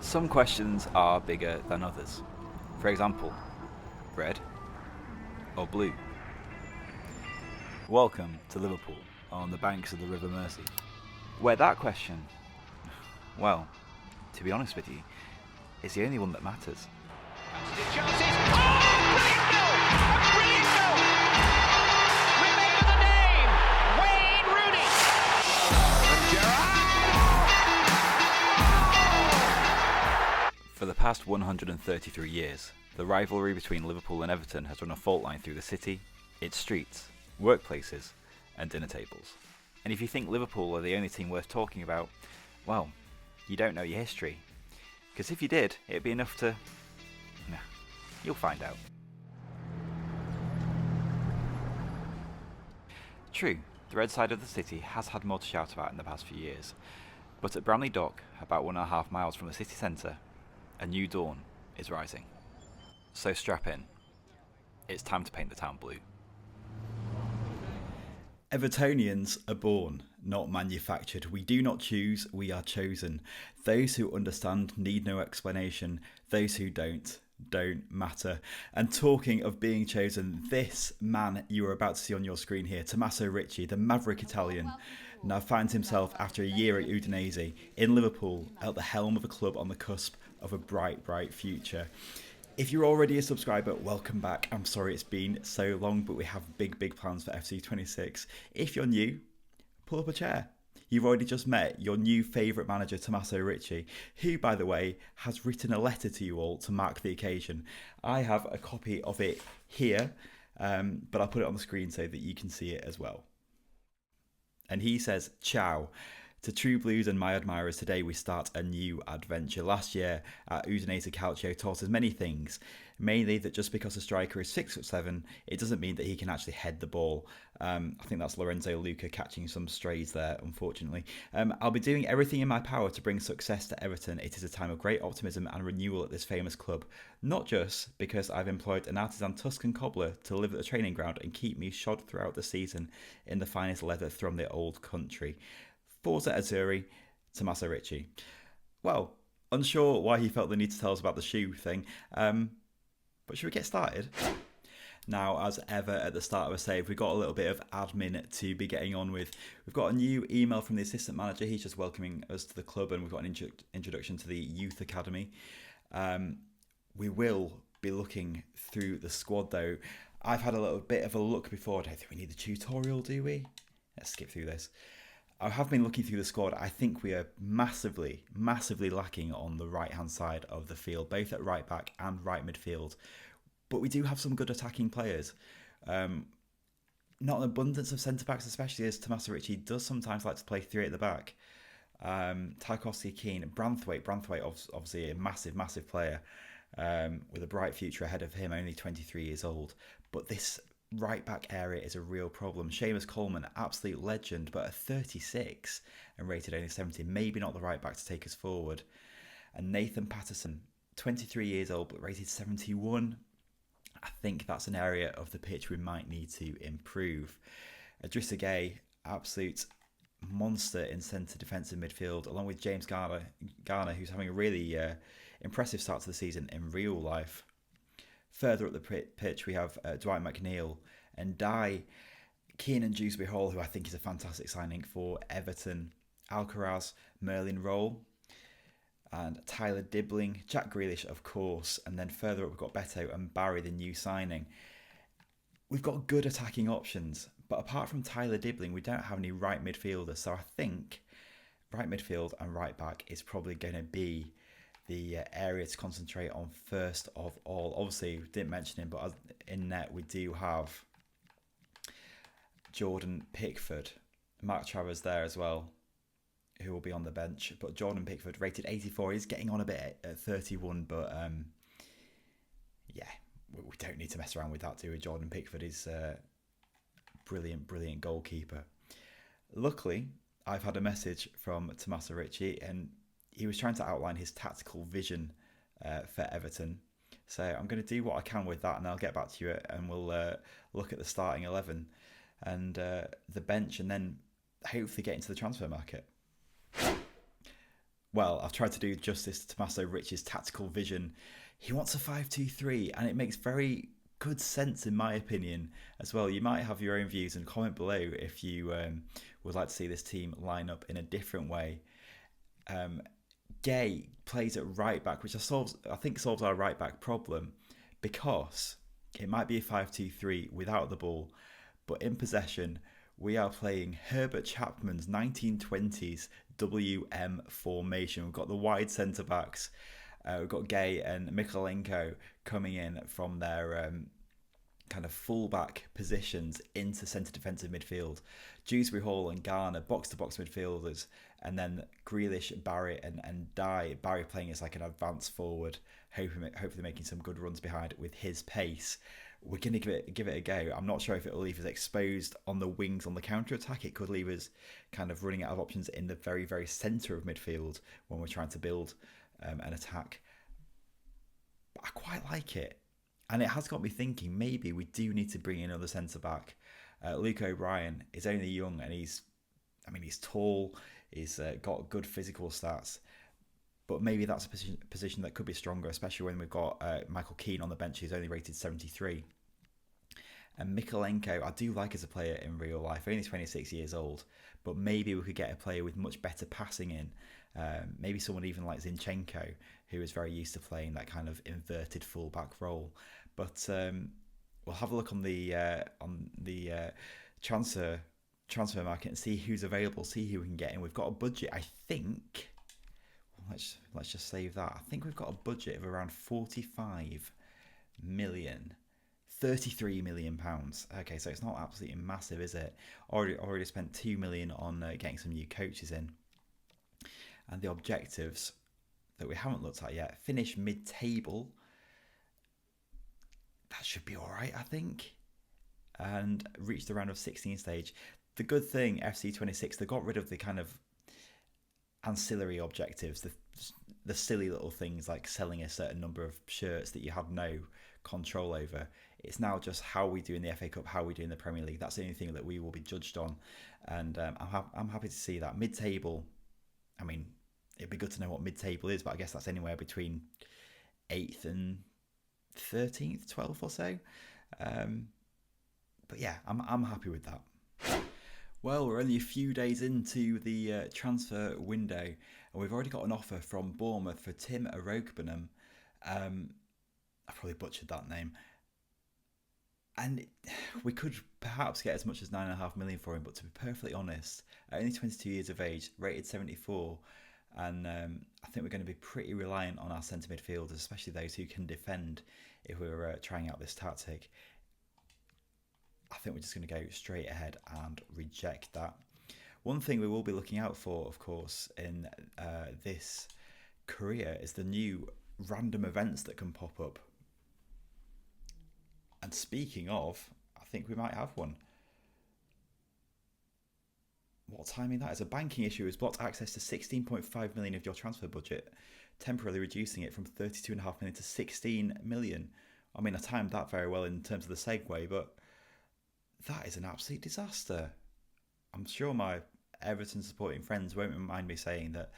Some questions are bigger than others. For example, red or blue? Welcome to Liverpool on the banks of the River Mersey, where that question, well, to be honest with you, is the only one that matters. Chances. Oh, brilliant goal! A brilliant goal! Remember the name, Wayne Rooney. And Gerrard. For the past 133 years, the rivalry between Liverpool and Everton has run a fault line through the city, its streets, workplaces, and dinner tables. And if you think Liverpool are the only team worth talking about, well, you don't know your history. Because if you did, it'd be enough to... Nah, you'll find out. True, the red side of the city has had more to shout about in the past few years, but at Bramley Dock, about 1.5 miles from the city centre, a new dawn is rising. So strap in. It's time to paint the town blue. Evertonians are born, not manufactured. We do not choose, we are chosen. Those who understand need no explanation. Those who don't matter. And talking of being chosen, this man you are about to see on your screen here, Tommaso Richie, the maverick Italian, now finds himself after a year at Udinese in Liverpool at the helm of a club on the cusp of a bright future. If you're already a subscriber, welcome back. I'm sorry it's been so long, but we have big plans for FC26. If you're new, pull up a chair. You've already just met your new favourite manager, Tommaso Richie, who, by the way, has written a letter to you all to mark the occasion. I have a copy of it here, but I'll put it on the screen so that you can see it as well. And he says, ciao. To True Blues and my admirers, today we start a new adventure. Last year at Udinese Calcio taught us many things, mainly that just because a striker is 6'7", it doesn't mean that he can actually head the ball. I think that's Lorenzo Luca catching some strays there, unfortunately. I'll be doing everything in my power to bring success to Everton. It is a time of great optimism and renewal at this famous club, not just because I've employed an artisan Tuscan cobbler to live at the training ground and keep me shod throughout the season in the finest leather from the old country. Forza Azzurri, Tommaso Richie. Well, unsure why he felt the need to tell us about the shoe thing, but should we get started? Now, as ever at the start of a save, we've got a little bit of admin to be getting on with. We've got a new email from the assistant manager. He's just welcoming us to the club, and we've got an introduction to the youth academy. We will be looking through the squad, though. I've had a little bit of a look before. I don't think we need the tutorial, do we? Let's skip through this. I have been looking through the squad. I think we are massively lacking on the right-hand side of the field, both at right back and right midfield. But we do have some good attacking players. Not an abundance of centre-backs, especially as Tommaso Richie does sometimes like to play three at the back. Tarkowski, Keane, Branthwaite, obviously a massive player with a bright future ahead of him, only 23 years old. But this right back area is a real problem. Seamus Coleman, absolute legend, but at 36 and rated only 70, maybe not the right back to take us forward. And Nathan Patterson, 23 years old, but rated 71. I think that's an area of the pitch we might need to improve. Idrissa Gueye, absolute monster in centre defensive midfield, along with James Garner, who's having a really impressive start to the season in real life. Further up the pitch, we have Dwight McNeil and Keenan Dewsbury Hall, who I think is a fantastic signing for Everton. Alcaraz, Merlin Roll, and Tyler Dibbling, Jack Grealish, of course. And then further up, we've got Beto and Barry, the new signing. We've got good attacking options, but apart from Tyler Dibbling, we don't have any right midfielders. So I think right midfield and right back is probably going to be the area to concentrate on first of all. Obviously, we didn't mention him, but in net we do have Jordan Pickford, Mark Travers there as well, who will be on the bench. But Jordan Pickford, rated 84, is getting on a bit at 31, but yeah, we don't need to mess around with that, do we? Jordan Pickford is a brilliant goalkeeper. Luckily, I've had a message from Tommaso Richie, and he was trying to outline his tactical vision for Everton. So I'm going to do what I can with that, and I'll get back to you, and we'll look at the starting 11 and the bench, and then hopefully get into the transfer market. Well, I've tried to do justice to Tommaso Richie's tactical vision. He wants a 5-2-3, and it makes very good sense in my opinion as well. You might have your own views, and comment below if you would like to see this team line up in a different way. Gay plays at right back, which I think solves our right back problem, because it might be a 5-2-3 without the ball, but in possession we are playing Herbert Chapman's 1920s WM formation. We've got the wide centre backs. We've got Gay and Mikolenko coming in from their kind of full-back positions into centre defensive midfield. Dewsbury Hall and Garner, box-to-box midfielders, and then Grealish, Barry and Dye. Barry playing as like an advanced forward, hopefully making some good runs behind with his pace. We're going to give it a go. I'm not sure if it will leave us exposed on the wings on the counter-attack. It could leave us kind of running out of options in the very, very centre of midfield when we're trying to build an attack. But I quite like it. And it has got me thinking maybe we do need to bring in another centre-back. Luke O'Brien is only young and he's tall, he's got good physical stats. But maybe that's a position that could be stronger, especially when we've got Michael Keane on the bench, who's only rated 73. And Mikolenko, I do like as a player in real life, only 26 years old, but maybe we could get a player with much better passing in. Maybe someone even like Zinchenko, who is very used to playing that kind of inverted fullback role. But we'll have a look on the transfer market and see who's available, see who we can get in. We've got a budget, I think. Let's just save that. I think we've got a budget of around 45 million. 33 million pounds. Okay, so it's not absolutely massive, is it? Already spent 2 million on getting some new coaches in. And the objectives that we haven't looked at yet: finish mid-table. That should be all right, I think. And reach the round of 16 stage. The good thing, FC26, they got rid of the kind of ancillary objectives, the silly little things like selling a certain number of shirts that you have no control over. It's now just how we do in the FA Cup, how we do in the Premier League. That's the only thing that we will be judged on, and I'm happy to see that. Mid-table, I mean, it'd be good to know what mid-table is, but I guess that's anywhere between 8th and 13th, 12th or so. But yeah, I'm happy with that. Well, we're only a few days into the transfer window, and we've already got an offer from Bournemouth for Tim Arogbenham. I probably butchered that name. And we could perhaps get as much as 9.5 million for him, but to be perfectly honest, only 22 years of age, rated 74, and I think we're going to be pretty reliant on our centre midfielders, especially those who can defend, if we're trying out this tactic. I think we're just going to go straight ahead and reject that. One thing we will be looking out for, of course, in this career is the new random events that can pop up. And speaking of, I think we might have one. What timing that is. A banking issue has blocked access to 16.5 million of your transfer budget, temporarily reducing it from 32.5 million to 16 million. I mean, I timed that very well in terms of the segue, but that is an absolute disaster. I'm sure my Everton supporting friends won't mind me saying that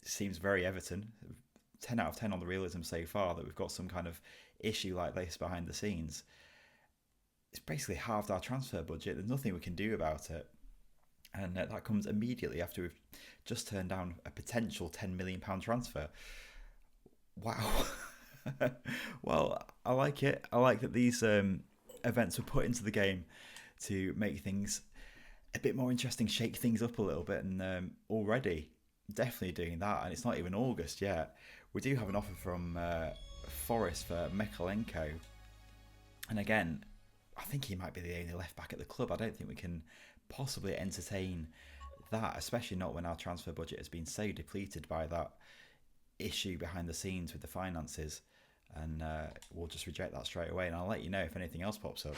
it seems very Everton. 10 out of 10 on the realism so far that we've got some kind of issue like this behind the scenes. It's basically halved our transfer budget. There's nothing we can do about it. And that comes immediately after we've just turned down a potential £10 million transfer. Wow. Well, I like it. I like that these events were put into the game to make things a bit more interesting, shake things up a little bit, and already definitely doing that, and it's not even August yet. We do have an offer from Forest for Mikolenko, and again, I think he might be the only left back at the club. I don't think we can possibly entertain that, especially not when our transfer budget has been so depleted by that issue behind the scenes with the finances. And we'll just reject that straight away, and I'll let you know if anything else pops up.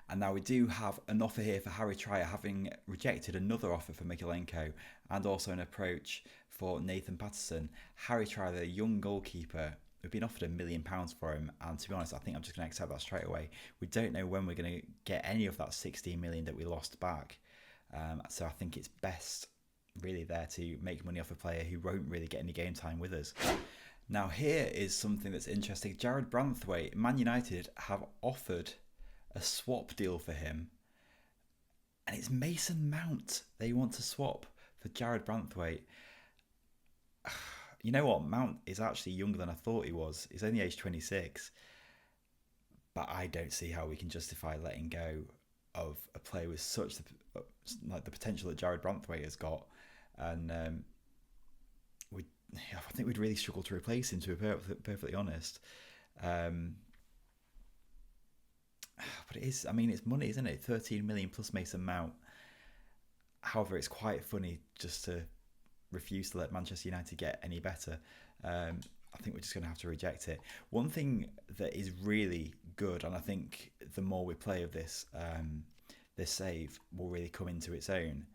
And now we do have an offer here for Harry Trier, having rejected another offer for Mikolenko and also an approach for Nathan Patterson. Harry Trier, the young goalkeeper, we've been offered £1 million for him, and to be honest, I think I'm just going to accept that straight away. We don't know when we're going to get any of that 16 million that we lost back, so I think it's best really there to make money off a player who won't really get any game time with us. Now here is something that's interesting. Jared Branthwaite, Man United have offered a swap deal for him, and it's Mason Mount they want to swap for Jared Branthwaite. You know what? Mount is actually younger than I thought he was. He's only age 26. But I don't see how we can justify letting go of a player with such the potential that Jared Branthwaite has got. And I think we'd really struggle to replace him, to be perfectly honest. But it is, it's money, isn't it? 13 million plus Mason Mount. However, it's quite funny just to refuse to let Manchester United get any better. I think we're just going to have to reject it. One thing that is really good, and I think the more we play of this, this save will really come into its own,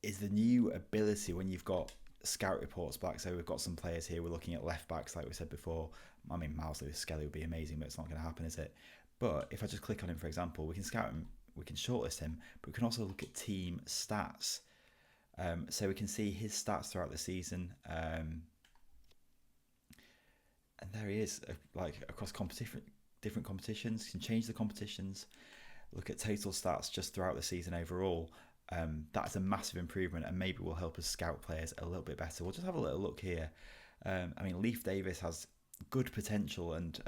is the new ability when you've got scout reports back. So we've got some players here, we're looking at left backs like we said before. Miles Lewis-Skelly would be amazing, but it's not going to happen, is it? But if I just click on him, for example, we can scout him, we can shortlist him, but we can also look at team stats. So we can see his stats throughout the season. And there he is, across different competitions. You can change the competitions, look at total stats just throughout the season overall. That's a massive improvement, and maybe will help us scout players a little bit better. We'll just have a little look here. Leif Davis has good potential and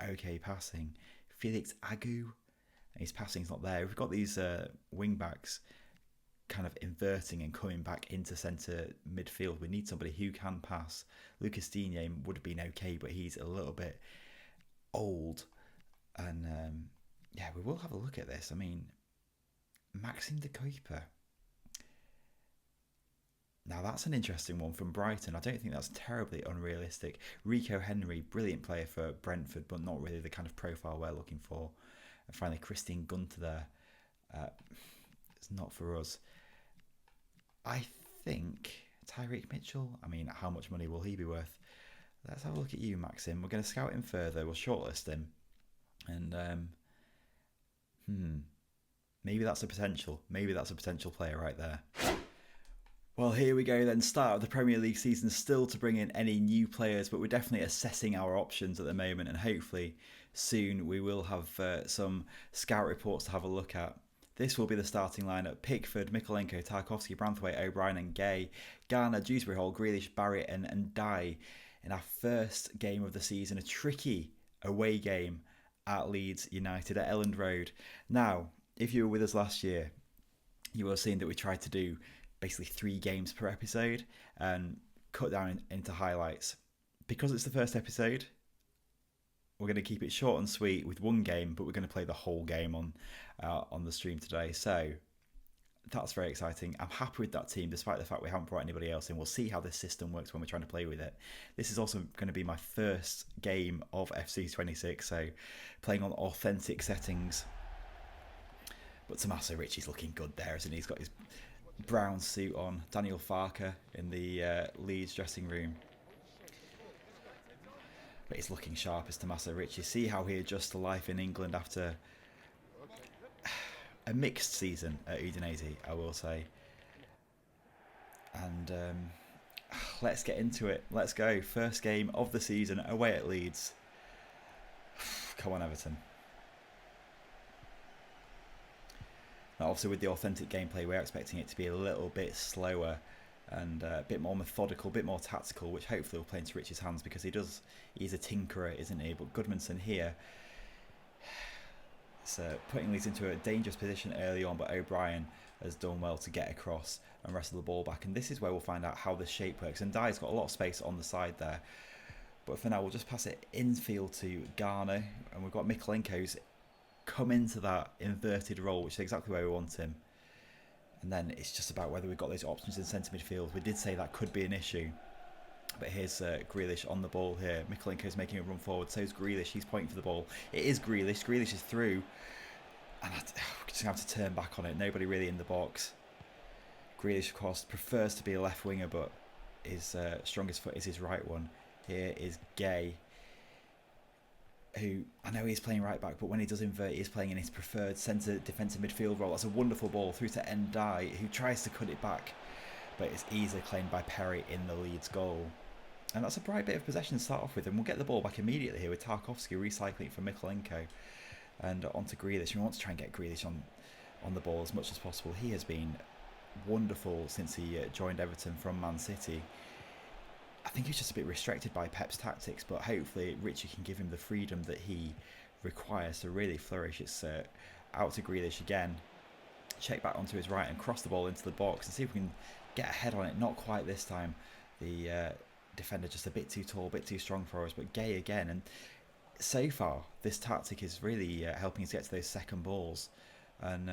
okay passing. Felix Agu, his passing's not there. We've got these wing backs kind of inverting and coming back into centre midfield. We need somebody who can pass. Lucas Digne would have been okay, but he's a little bit old. And we will have a look at this. Maxime de Kuiper. Now that's an interesting one from Brighton. I don't think that's terribly unrealistic. Rico Henry, brilliant player for Brentford, but not really the kind of profile we're looking for. And finally, Christine Gunter there. It's not for us. I think Tyreek Mitchell, how much money will he be worth? Let's have a look at you, Maxim. We're going to scout him further. We'll shortlist him. And, maybe that's a potential. Maybe that's a potential player right there. Well, here we go then. Start of the Premier League season, still to bring in any new players, but we're definitely assessing our options at the moment. And hopefully soon we will have some scout reports to have a look at. This will be the starting lineup: Pickford, Mykolenko, Tarkowski, Branthwaite, O'Brien and Gay, Garner, Dewsbury Hall, Grealish, Barrett and Dye in our first game of the season, a tricky away game at Leeds United at Elland Road. Now, if you were with us last year, you will have seen that we tried to do basically 3 games per episode and cut down into highlights. Because it's the first episode, we're going to keep it short and sweet with 1 game, but we're going to play the whole game on the stream today. So that's very exciting. I'm happy with that team, despite the fact we haven't brought anybody else in. We'll see how this system works when we're trying to play with it. This is also going to be my first game of FC26, so playing on authentic settings. But Tommaso Richie's looking good there, isn't he? He's got his brown suit on. Daniel Farker in the Leeds dressing room. But he's looking sharp as Tommaso Richie. See how he adjusts to life in England after a mixed season at Udinese, I will say. And let's get into it. Let's go. First game of the season away at Leeds. Come on, Everton. Now, obviously, with the authentic gameplay, we're expecting it to be a little bit slower and a bit more methodical, a bit more tactical, which hopefully will play into Rich's hands because he's a tinkerer, isn't he? But Goodmanson here is putting Leeds into a dangerous position early on, but O'Brien has done well to get across and wrestle the ball back. And this is where we'll find out how the shape works. And Dye's got a lot of space on the side there. But for now, we'll just pass it infield to Garner. And we've got Mykolenko's come into that inverted role, which is exactly where we want him. And then it's just about whether we've got those options in centre midfield. We did say that could be an issue. But here's Grealish on the ball here. Mykolenko's making a run forward. So is Grealish. He's pointing for the ball. It is Grealish. Grealish is through. And we just have to turn back on it. Nobody really in the box. Grealish, of course, prefers to be a left winger, but his strongest foot is his right one. Here is Gay. who I know he's playing right back, but when he does invert, he's playing in his preferred centre defensive midfield role. That's a wonderful ball through to Ndai, who tries to cut it back, but it's easily claimed by Perry in the Leeds goal. And that's a bright bit of possession to start off with, and we'll get the ball back immediately here with Tarkowski recycling for Mikolenko and onto Grealish. We want to try and get Grealish on the ball as much as possible. He has been wonderful since he joined Everton from Man City. I think he's just a bit restricted by Pep's tactics, but hopefully Ricci can give him the freedom that he requires to really flourish. It's out to Grealish again. Check back onto his right and cross the ball into the box and see if we can get a head on it. Not quite this time. The defender just a bit too tall, a bit too strong for us, but Gay again. And so far, this tactic is really helping us get to those second balls. And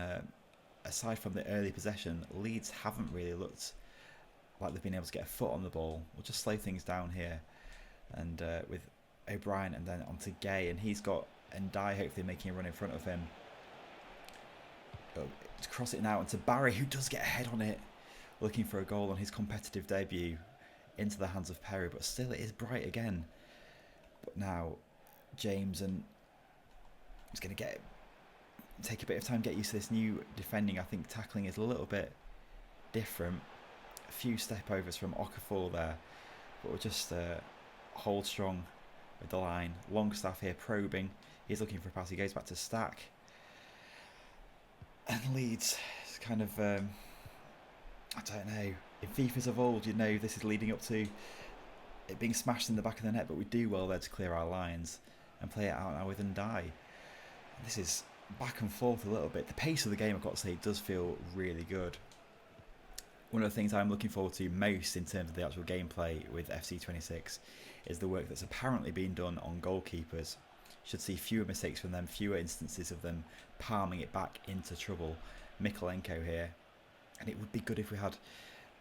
aside from the early possession, Leeds haven't really looked like they've been able to get a foot on the ball. We'll just slow things down here, and with O'Brien and then onto Gay, and he's got Ndai hopefully making a run in front of him. To cross it now onto Barry, who does get a head on it, looking for a goal on his competitive debut into the hands of Perry, but still it is bright again. But now James, and he's going to take a bit of time to get used to this new defending. I think tackling is a little bit different. A few step overs from Okafor there, but we'll just hold strong with the line. Longstaff here probing. He's looking for a pass. He goes back to Stack. And Leeds is kind of, I don't know. In FIFAs of old, you know, this is leading up to it being smashed in the back of the net, but we do well there to clear our lines and play it out now with Ndai. This is back and forth a little bit. The pace of the game, I've got to say, does feel really good. One of the things I'm looking forward to most in terms of the actual gameplay with FC26 is the work that's apparently been done on goalkeepers. Should see fewer mistakes from them, fewer instances of them palming it back into trouble. Mikolenko here. And it would be good if we had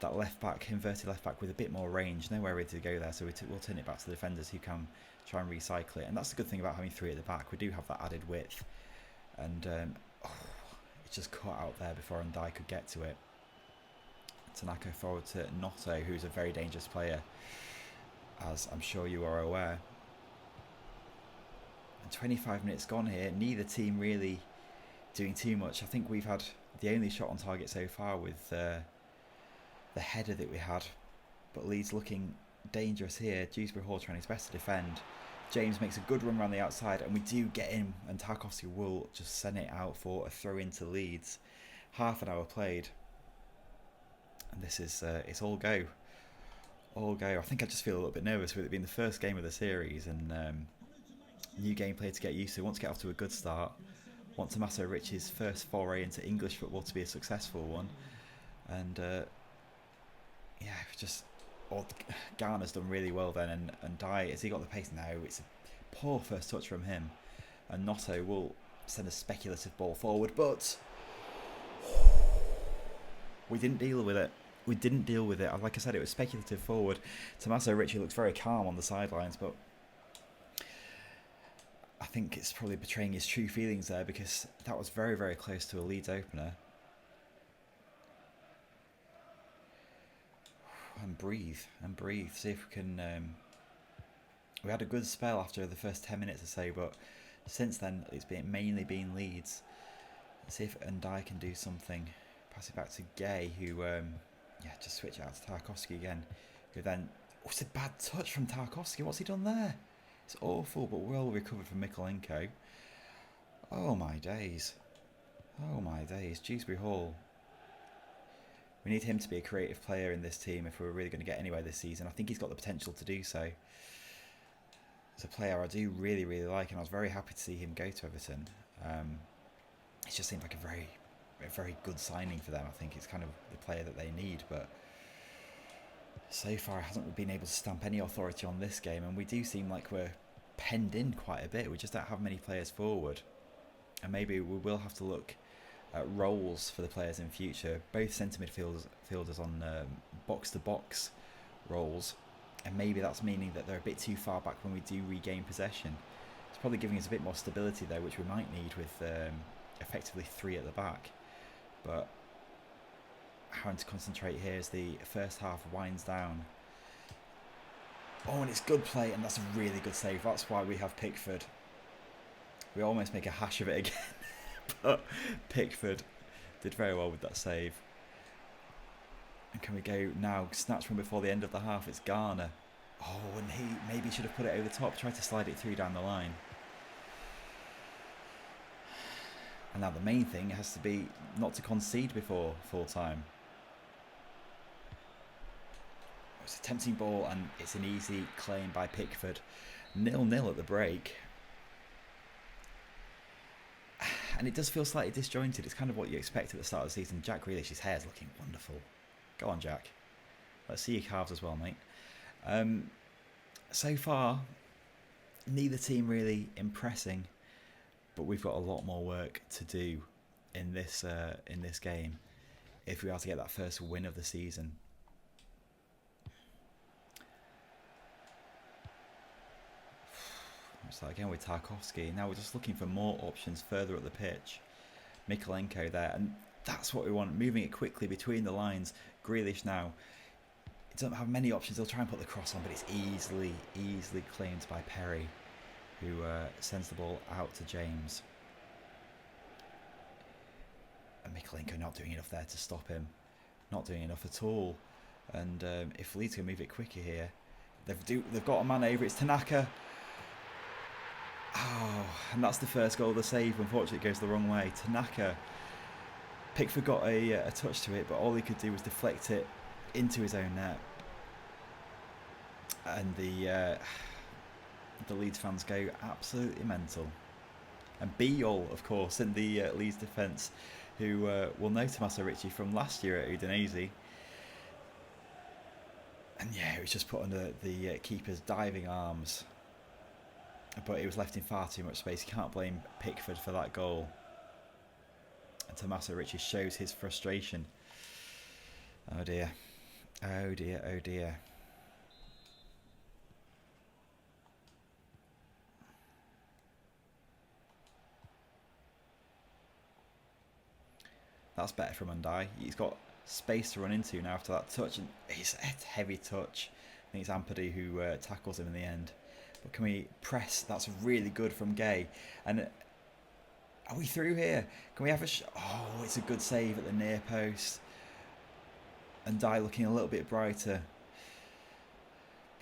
that left back, inverted left back with a bit more range. Nowhere ready to go there, so we'll turn it back to the defenders who can try and recycle it. And that's the good thing about having three at the back. We do have that added width. And it just cut out there before Ndai could get to it. Tanaka forward to Noto, who's a very dangerous player, as I'm sure you are aware. And 25 minutes gone here, neither team really doing too much. I think we've had the only shot on target so far with the header that we had, but Leeds looking dangerous here. Dewsbury Hall trying his best to defend. James makes a good run around the outside, and we do get in, and Tarkowski will just send it out for a throw into Leeds. Half an hour played. And this is, it's all go. All go. I think I just feel a little bit nervous with it being the first game of the series and new gameplay to get used to. Want to get off to a good start. Want Tommaso Richie's first foray into English football to be a successful one. And yeah, just Garner's done really well then. And Dye, has he got the pace? No, it's a poor first touch from him. And Noto will send a speculative ball forward, but we didn't deal with it. We didn't deal with it. Like I said, it was speculative forward. Tommaso Richie looks very calm on the sidelines, but I think it's probably betraying his true feelings there, because that was very, very close to a Leeds opener. And breathe. See if we can... we had a good spell after the first 10 minutes or so, but since then it's mainly been Leeds. Let's see if Ndai can do something. Pass it back to Gay, who, just switch it out to Tarkowski again. Who then... Oh, it's a bad touch from Tarkowski. What's he done there? It's awful, but well recovered from Mikolenko. Oh my days. Oh my days. Dewsbury Hall. We need him to be a creative player in this team if we're really going to get anywhere this season. I think he's got the potential to do so. As a player I do really, really like, and I was very happy to see him go to Everton. It just seemed like a very good signing for them. I think it's kind of the player that they need, but so far I hasn't been able to stamp any authority on this game, and we do seem like we're penned in quite a bit. We just don't have many players forward, and maybe we will have to look at roles for the players in future. Both centre midfielders on box-to-box roles, and maybe that's meaning that they're a bit too far back when we do regain possession. It's probably giving us a bit more stability there, which we might need with effectively three at the back. But having to concentrate here as the first half winds down. Oh, and it's good play, and that's a really good save. That's why we have Pickford. We almost make a hash of it again. But Pickford did very well with that save. And can we go now? Snatch from before the end of the half. It's Garner. Oh, and he maybe should have put it over the top. Tried to slide it through down the line. And now the main thing has to be not to concede before full time. It's a tempting ball and it's an easy claim by Pickford. 0-0 at the break. And it does feel slightly disjointed. It's kind of what you expect at the start of the season. Jack Grealish's hair is looking wonderful. Go on, Jack. Let's see your calves as well, mate. So far, neither team really impressing, but we've got a lot more work to do in this game if we are to get that first win of the season. So again with Tarkowski. Now we're just looking for more options further up the pitch. Mykolenko there, and that's what we want. Moving it quickly between the lines. Grealish now. He doesn't have many options. He'll try and put the cross on, but it's easily claimed by Perry, who sends the ball out to James. And Mykolenko not doing enough there to stop him. Not doing enough at all. And if Leeds can move it quicker here, they've got a man over. It's Tanaka. Oh, and that's the first goal of the save. Unfortunately, it goes the wrong way. Tanaka. Pickford got a touch to it, but all he could do was deflect it into his own net. And the Leeds fans go absolutely mental. And Beale, of course, in the Leeds defence, who will know Tommaso Richie from last year at Udinese. And yeah, it was just put under the keeper's diving arms. But it was left in far too much space. You can't blame Pickford for that goal. And Tommaso Richie shows his frustration. Oh dear. Oh dear, oh dear. That's better from Undai. He's got space to run into now after that touch. And it's a heavy touch. I think it's Ampadu who tackles him in the end. But can we press? That's really good from Gay. And are we through here? Can we have a... oh, it's a good save at the near post. And Dye looking a little bit brighter.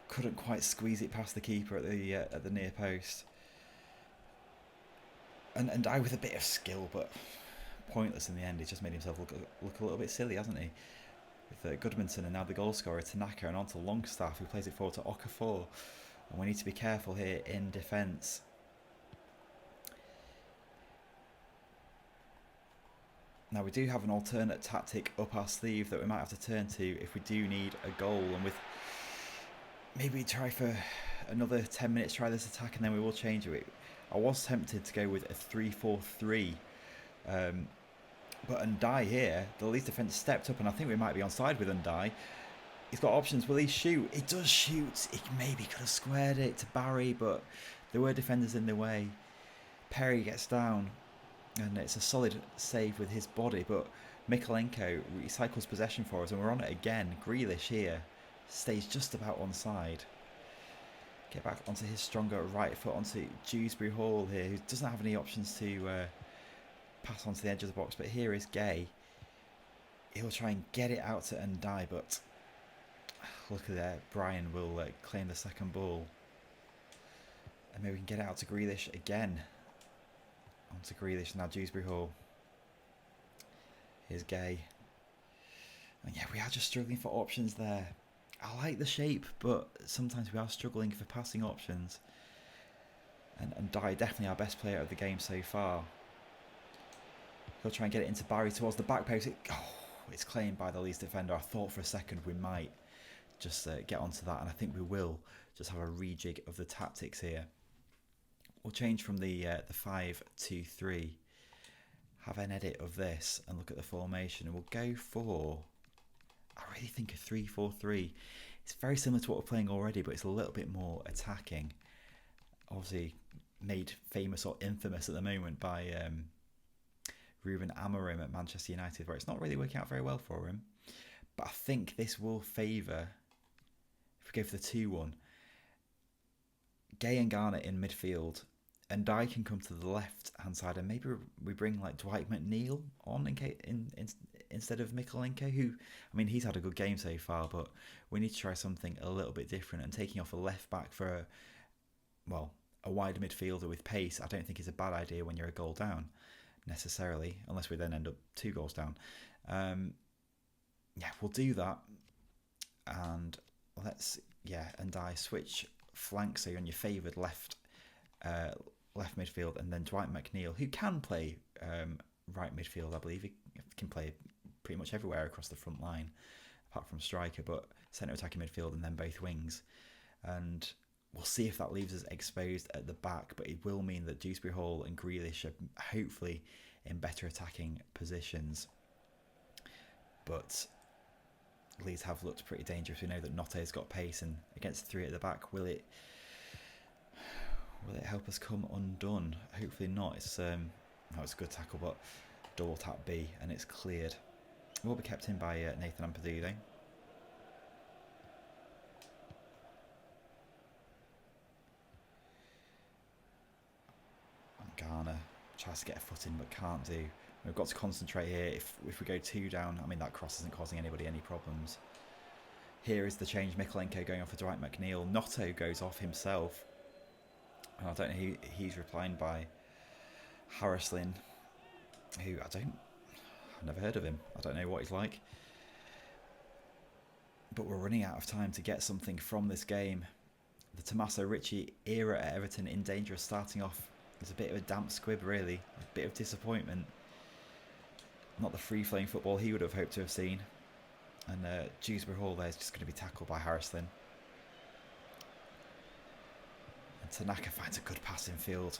Couldn't quite squeeze it past the keeper at the near post. And Dye with a bit of skill, but pointless in the end. He's just made himself look a little bit silly, hasn't he? With Goodmanson and now the goal scorer Tanaka, and on to Longstaff, who plays it forward to Okafor. And we need to be careful here in defence. Now we do have an alternate tactic up our sleeve that we might have to turn to if we do need a goal. And with maybe try for another 10 minutes, try this attack, and then we will change it. I was tempted to go with a 3-4-3. But Undai here, the Leeds defence stepped up, and I think we might be onside with Undai. He's got options. Will he shoot? He does shoot. He maybe could have squared it to Barry, but there were defenders in the way. Perry gets down, and it's a solid save with his body, but Mykolenko recycles possession for us, and we're on it again. Grealish here stays just about onside. Get back onto his stronger right foot, onto Dewsbury Hall here, who doesn't have any options to pass onto the edge of the box, but here is Gay. He'll try and get it out to Undai, but look at that. Brian will claim the second ball. And maybe we can get it out to Grealish again. On to Grealish now, Dewsbury Hall. Here's Gay. And yeah, we are just struggling for options there. I like the shape, but sometimes we are struggling for passing options. And Dye, definitely our best player of the game so far. He'll try and get it into Barry towards the back post. It's claimed by the Leeds defender. I thought for a second we might just get onto that, and I think we will just have a rejig of the tactics here. We'll change from the 5-2-3, have an edit of this and look at the formation, and we'll go for, I really think, a 3-4-3. It's very similar to what we're playing already, but it's a little bit more attacking. Obviously made famous or infamous at the moment by Ruben Amorim at Manchester United, where it's not really working out very well for him. But I think this will favour, if we go for the 2-1, Gay and Garner in midfield, and Dye can come to the left hand side, and maybe we bring like Dwight McNeil on instead of Mikolenko, who, I mean, he's had a good game so far, but we need to try something a little bit different. And taking off a left back for a wider midfielder with pace, I don't think is a bad idea when you're a goal down necessarily, unless we then end up 2 goals down. We'll do that, and and I switch flanks, so you're on your favoured left midfield, and then Dwight McNeil, who can play right midfield, I believe. He can play pretty much everywhere across the front line, apart from striker, but centre attacking midfield and then both wings. And we'll see if that leaves us exposed at the back, but it will mean that Dewsbury Hall and Grealish are hopefully in better attacking positions. But Leeds have looked pretty dangerous. We know that Notte's got pace, and against 3 at the back, will it help us come undone? Hopefully not. It's a good tackle, but double tap B, and it's cleared. It will be kept in by Nathan Ampadu, though. And Garner tries to get a foot in, but can't do. We've got to concentrate here. If we go 2 down, I mean, that cross isn't causing anybody any problems. Here is the change. Mikolenko going off for Dwight McNeil. Notto goes off himself. I don't know who he's replying by. Harrislin, who I've never heard of him. I don't know what he's like. But we're running out of time to get something from this game. The Tommaso Richie era at Everton in danger of starting off as a bit of a damp squib, really. A bit of disappointment. Not the free-flowing football he would have hoped to have seen. And Dewsbury Hall there is just going to be tackled by Harrislin. And Tanaka finds a good pass in field.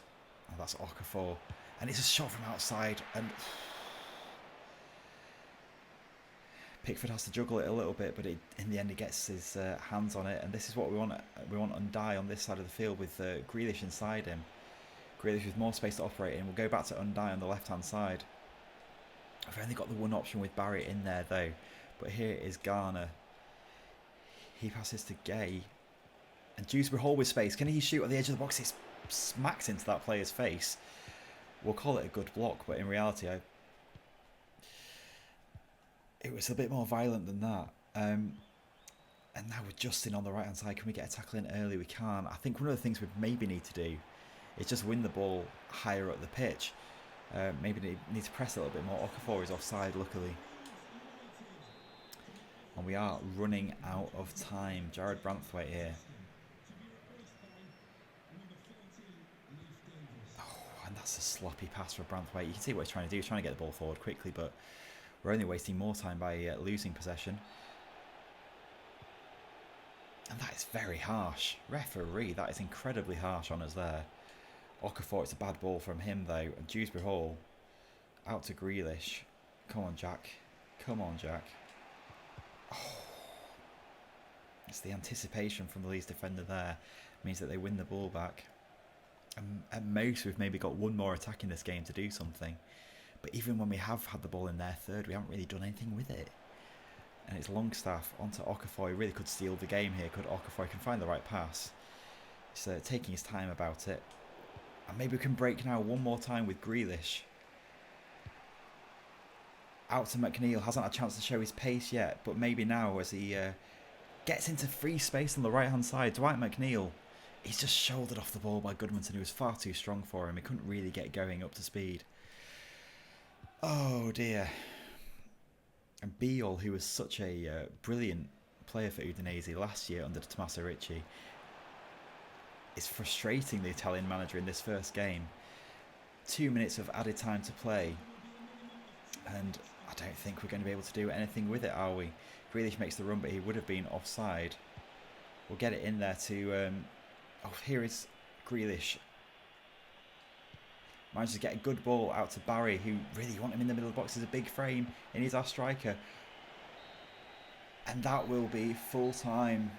And that's Okafor. And it's a shot from outside. And Pickford has to juggle it a little bit, but in the end he gets his hands on it. And this is what we want. We want Undai on this side of the field with Grealish inside him. Grealish with more space to operate in. We'll go back to Undai on the left-hand side. I've only got the one option with Barry in there, though. But here is Garner. He passes to Gay. And Dewsbury Hall with space. Can he shoot at the edge of the box? He smacks into that player's face. We'll call it a good block, but in reality, it was a bit more violent than that. And now with Justin on the right-hand side, can we get a tackle in early? We can't. I think one of the things we maybe need to do is just win the ball higher up the pitch. Maybe need to press a little bit more. Okafor is offside, luckily. And we are running out of time. Jared Branthwaite here. Oh, and that's a sloppy pass for Branthwaite. You can see what he's trying to do. He's trying to get the ball forward quickly, but we're only wasting more time by losing possession. And that is very harsh. Referee, that is incredibly harsh on us there. Okafor, it's a bad ball from him though. And Dewsbury Hall out to Grealish. Come on, Jack. Come on, Jack. Oh. It's the anticipation from the Leeds defender there. Means that they win the ball back. And at most, we've maybe got one more attack in this game to do something. But even when we have had the ball in their third, we haven't really done anything with it. And it's Longstaff onto Okafor. He really could steal the game here. Could Okafor? He can find the right pass. He's taking his time about it. And maybe we can break now one more time with Grealish. Out to McNeil. Hasn't had a chance to show his pace yet. But maybe now as he gets into free space on the right-hand side. Dwight McNeil. He's just shouldered off the ball by Goodmanson, who was far too strong for him. He couldn't really get going up to speed. Oh dear. And Beale, who was such a brilliant player for Udinese last year under Tommaso Richie, is frustrating the Italian manager in this first game. 2 minutes of added time to play. And I don't think we're going to be able to do anything with it, are we? Grealish makes the run, but he would have been offside. We'll get it in there to... oh, here is Grealish. Manages to get a good ball out to Barry, who really want him in the middle of the box. Is a big frame, and he's our striker. And that will be full time.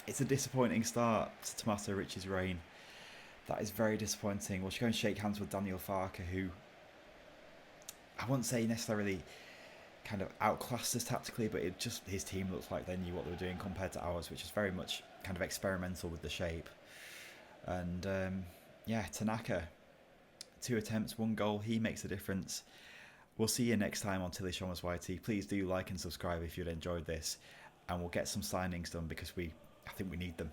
It's a disappointing start to Tommaso Richie's reign. That is very disappointing. We'll go and shake hands with Daniel Farker, who I wouldn't say necessarily kind of outclassed us tactically, but it just his team looks like they knew what they were doing compared to ours, which is very much kind of experimental with the shape. And yeah, Tanaka, 2 attempts, 1 goal. He makes a difference. We'll see you next time on Tilly Shomers YT. Please do like and subscribe if you'd enjoyed this, and we'll get some signings done because I think we need them.